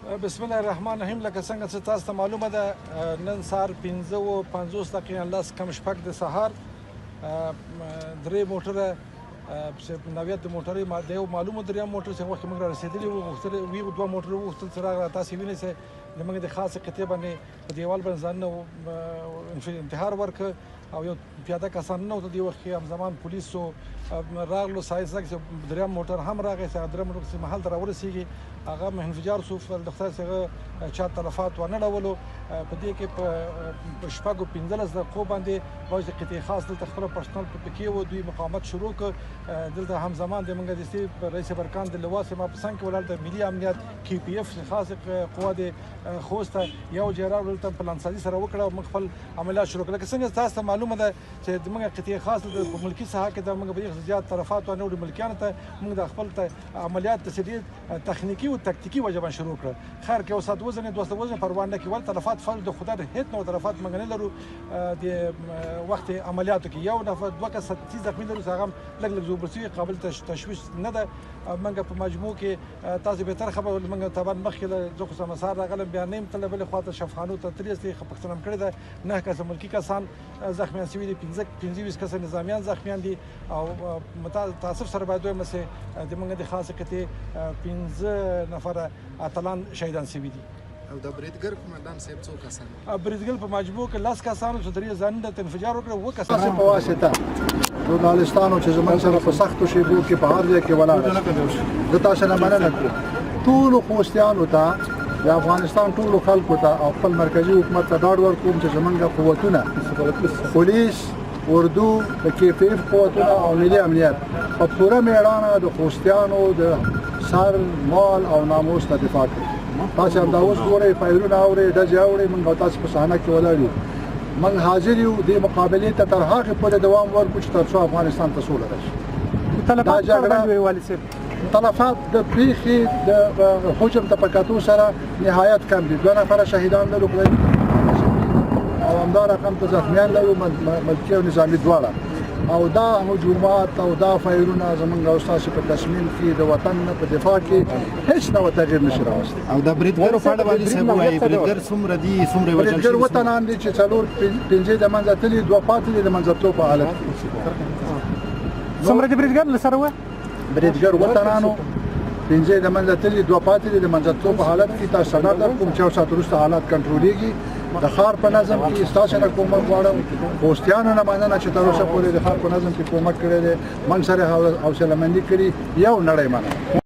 بسم الله الرحمن الرحیم. لکه څنګه چې تاسو ته معلومه ده نن سهار 5:50 دقیقې لس کم شپږ د سهار درې موټره نویت د موټرې د یو معلومه دریم موټر چې وخت موږ را رسېدلي وو غوښتل وي دوه موټر وغوښتل چې راغله تاسې وینئ چې زموږ د خاصې قطعې باندې په دیوال باندې ځانونه انتحار ورکړ او یو پیاده کسان نه وو. د دې وخت کې همزمان پولیسو راغلو سایز چې دریم موټر هم راغی چې دریم موټر چې محل ته راورسېږي هغه انفجار شو. د خدای څخه چا تلفات ونه ډولو. په دې کې په شپږو 15 دقیقو باندې باید د قطعې خاص دلته خپل پرسنل په پکې و دوی مقاومت شروع کړ. دلته همزمان د موږ د رئیس برکان د لواس ما په څنګ کې ولاړ د ملي امنیت KPF خاص قوا د خوست یو جرار دلته پلانسازي سره وکړه. موږ خپل عملیات شروع کړل. لکه څنګه تاسو ته معلومه ده چې موږ قطعې خاص د ملکی ساحه کې د موږ په زیات طرفات او نور ملکیانو ته موږ د خپل عملیات تسدید تخنیکی او تکتیکی وجبان شروع کړ. خیر کې اوسات وزن دوست وزن پروانه کې ول طرفات فل د خدای هیڅ نو طرفات موږ نه لرو. د وخت عملیاتو کې یو نفر دوه کس 30 زخمی لرو. هغه لګ زوبرسي قابل تشویش نه ده. موږ په مجموع کې تاسو به تر خبر موږ طبعا مخکې ځکه چې مسار راغلم بیانیم تل بل خواته شفخانو ته 30 خپختنم کړی ده. نه کس ملکی کسان زخمیان شوي دي. 15 کس نظامیان زخمیان دي او متاسف سره باید وایم چې د موږ د خاصه کته 15 نفر اتلان شهیدان شوي دي. او د بریدګر قومندان صاحب څو کسان؟ بریدګر په مجموع کې 10 کسانو چې درې ځانونه ته انفجار وکړ. و کسان په واسطه ژورنالستانو چې زموږ سره په سختو شیبو کې په هر ځای کې ولاړ د تاسو نه مننه کوم. ټولو خوستیانو ته د افغانستان ټولو خلکو ته او خپل مرکزی حکومت ته ډاډ ورکوم چې زموږ قوتونه پولیس اردو د KPF قوتونه او ملي امنیت په پوره میړانه د خوستیانو د سر مال او ناموس ته دفاع کوي. تاسو هم دا اوس ګورئ فایرونه اورئ ډزې اورئ. موږ تاسو په صحنه کې ولاړ یو. موږ حاضر یو دې مقابلې ته تر هغې پورې دوام ورکړو چې تر څو افغانستان ته سوله راشي. تلفات د پیښې د حجم ته په کتو سره نهایت کم دي. 2 نفره شهیدان لرو او همدا رقم ته زخمیان لرو ملکي او نظامي دواړه. او دا هجومات او دا فایرونه زمونږ او ستاسو په تصمیم کې د وطن په دفاع کې هیڅ نوع تغییر نشي راوستلی. او د بریدګرو په اړه والي صاحب وایي بریدګر څومره دي څومره وژل شوي؟ بریدګر وطنان دي چې 4-5 د منځه تللي 2 پاتې دي د منځه تلو په حالت کې. څومره د بریدګر لسره وه؟ بریدګر وطنانو 5 د منځه تللي 2 پاتې دي د منځه تلو په حالت کې. تاسو سره درکوم چې 4 ساعت وروسته حالات کنټرولېږي. د ښار په نظم کې ستاسو نه کومک غواړم. خوستیانو نه مننه چې تر اوسه پورې د ښار په نظم کې کومک کړی دی. موږ سره حوصله مندي کړې. یو نړۍ مننه.